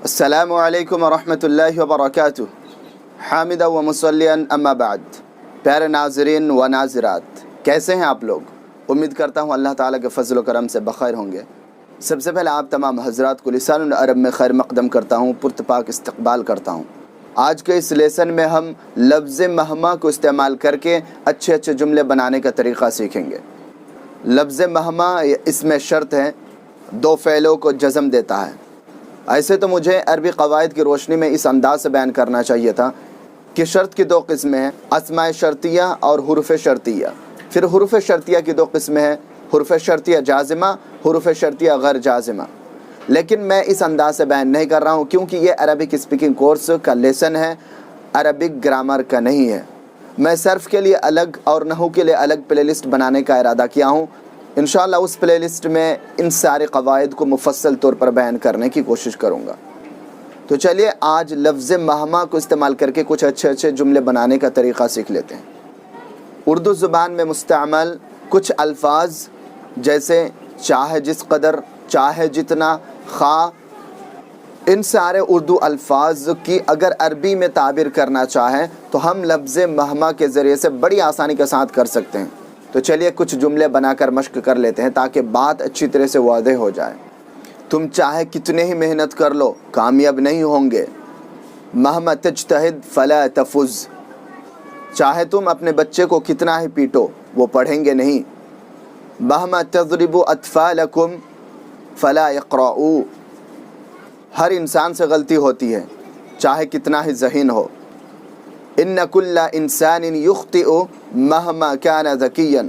السلام علیکم ورحمۃ اللہ وبرکاتہ حامدہ و مصلیًا اما بعد۔ پیارے ناظرین و ناظرات، کیسے ہیں آپ لوگ؟ امید کرتا ہوں اللہ تعالیٰ کے فضل و کرم سے بخیر ہوں گے۔ سب سے پہلے آپ تمام حضرات کو لسان العرب میں خیر مقدم کرتا ہوں، پرتپاک استقبال کرتا ہوں۔ آج کے اس لیسن میں ہم لفظ مہما کو استعمال کر کے اچھے جملے بنانے کا طریقہ سیکھیں گے۔ لفظ مہما اس میں شرط ہے، دو فعلوں کو جزم دیتا ہے۔ ایسے تو مجھے عربی قواعد کی روشنی میں اس انداز سے بیان کرنا چاہیے تھا کہ شرط کی دو قسمیں ہیں، اسماء شرطیہ اور حروف شرطیہ۔ پھر حروف شرطیہ کی دو قسمیں ہیں، حروف شرطیہ جازمہ، حروف شرطیہ غیر جازمہ۔ لیکن میں اس انداز سے بیان نہیں کر رہا ہوں کیونکہ یہ عربک اسپیکنگ کورس کا لیسن ہے، عربک گرامر کا نہیں ہے۔ میں صرف کے لیے الگ اور نحو کے لیے الگ پلے لسٹ بنانے کا ارادہ کیا ہوں۔ انشاءاللہ اس پلے لسٹ میں ان سارے قواعد کو مفصل طور پر بیان کرنے کی کوشش کروں گا۔ تو چلیے آج لفظ مہما کو استعمال کر کے کچھ اچھے جملے بنانے کا طریقہ سیکھ لیتے ہیں۔ اردو زبان میں مستعمل کچھ الفاظ جیسے چاہے جس قدر، چاہے جتنا، خواہ، ان سارے اردو الفاظ کی اگر عربی میں تعبیر کرنا چاہیں تو ہم لفظ مہما کے ذریعے سے بڑی آسانی کے ساتھ کر سکتے ہیں۔ تو چلیے کچھ جملے بنا کر مشق کر لیتے ہیں تاکہ بات اچھی طرح سے واضح ہو جائے۔ تم چاہے کتنے ہی محنت کر لو کامیاب نہیں ہوں گے۔ مہما تجتہد فلا تفز، چاہے تم اپنے بچے کو کتنا ہی پیٹو وہ پڑھیں گے نہیں۔ مہما تضربوا اطفالکم فلا یقرؤوا، ہر انسان سے غلطی ہوتی ہے چاہے کتنا ہی ذہین ہو۔ ان کل انسان یخطئ مہما کان ذکیا،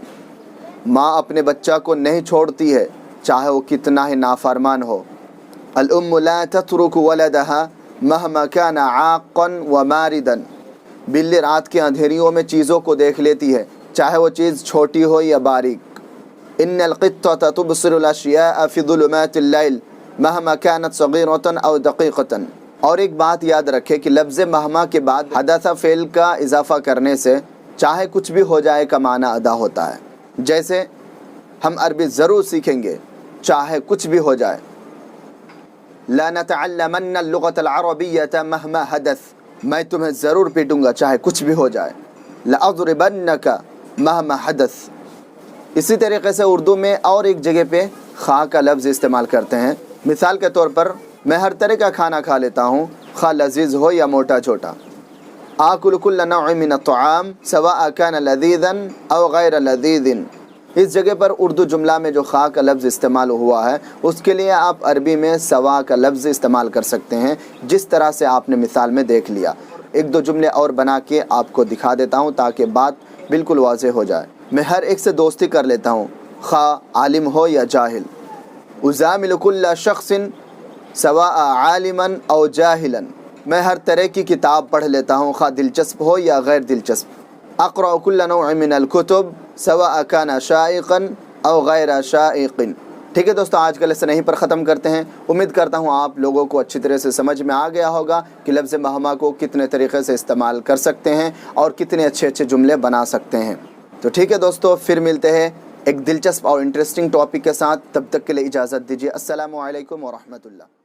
ماں اپنے بچہ کو نہیں چھوڑتی ہے چاہے وہ کتنا ہی نافرمان ہو۔ الام لا تترک ولدها مہما کان عاقا وماردا، بلی رات کے اندھیریوں میں چیزوں کو دیکھ لیتی ہے چاہے وہ چیز چھوٹی ہو یا باریک۔ ان القطة تبصر الاشیاء فی ظلمات اللیل مہما کانت صغیرة او دقیقة۔ اور ایک بات یاد رکھے کہ لفظ مہما کے بعد حدث فعل کا اضافہ کرنے سے چاہے کچھ بھی ہو جائے کا معنی ادا ہوتا ہے۔ جیسے ہم عربی ضرور سیکھیں گے چاہے کچھ بھی ہو جائے۔ لا نتعلمن اللغة العربية مهما حدث، میں تمہیں ضرور پیٹوں گا چاہے کچھ بھی ہو جائے۔ لأضربنك مهما حدث۔ اسی طریقے سے اردو میں اور ایک جگہ پہ خواہ کا لفظ استعمال کرتے ہیں۔ مثال کے طور پر میں ہر طرح کا کھانا کھا لیتا ہوں، خواہ لذیذ ہو یا موٹا چھوٹا۔ آکل کل نوع من الطعام سواء کان لذیذا او غیر لذیذ۔ اس جگہ پر اردو جملہ میں جو خواہ کا لفظ استعمال ہوا ہے اس کے لیے آپ عربی میں سوا کا لفظ استعمال کر سکتے ہیں، جس طرح سے آپ نے مثال میں دیکھ لیا۔ ایک دو جملے اور بنا کے آپ کو دکھا دیتا ہوں تاکہ بات بالکل واضح ہو جائے۔ میں ہر ایک سے دوستی کر لیتا ہوں، خواہ عالم ہو یا جاہل۔ ازامل کل شخص سواء عالما او جاہلا، میں ہر طرح کی کتاب پڑھ لیتا ہوں خواہ دلچسپ ہو یا غیر دلچسپ۔ اقرأ کل نوع من الکتب سواء کان شائقا او غیر شائق۔ ٹھیک ہے دوستو، آج کا لیسن یہیں پر ختم کرتے ہیں۔ امید کرتا ہوں آپ لوگوں کو اچھی طرح سے سمجھ میں آ گیا ہوگا کہ لفظ مہما کو کتنے طریقے سے استعمال کر سکتے ہیں اور کتنے اچھے جملے بنا سکتے ہیں۔ تو ٹھیک ہے دوستو، پھر ملتے ہیں ایک دلچسپ اور انٹرسٹنگ ٹاپک کے ساتھ۔ تب تک کے لیے اجازت دیجیے۔ السلام علیکم ورحمۃ اللہ۔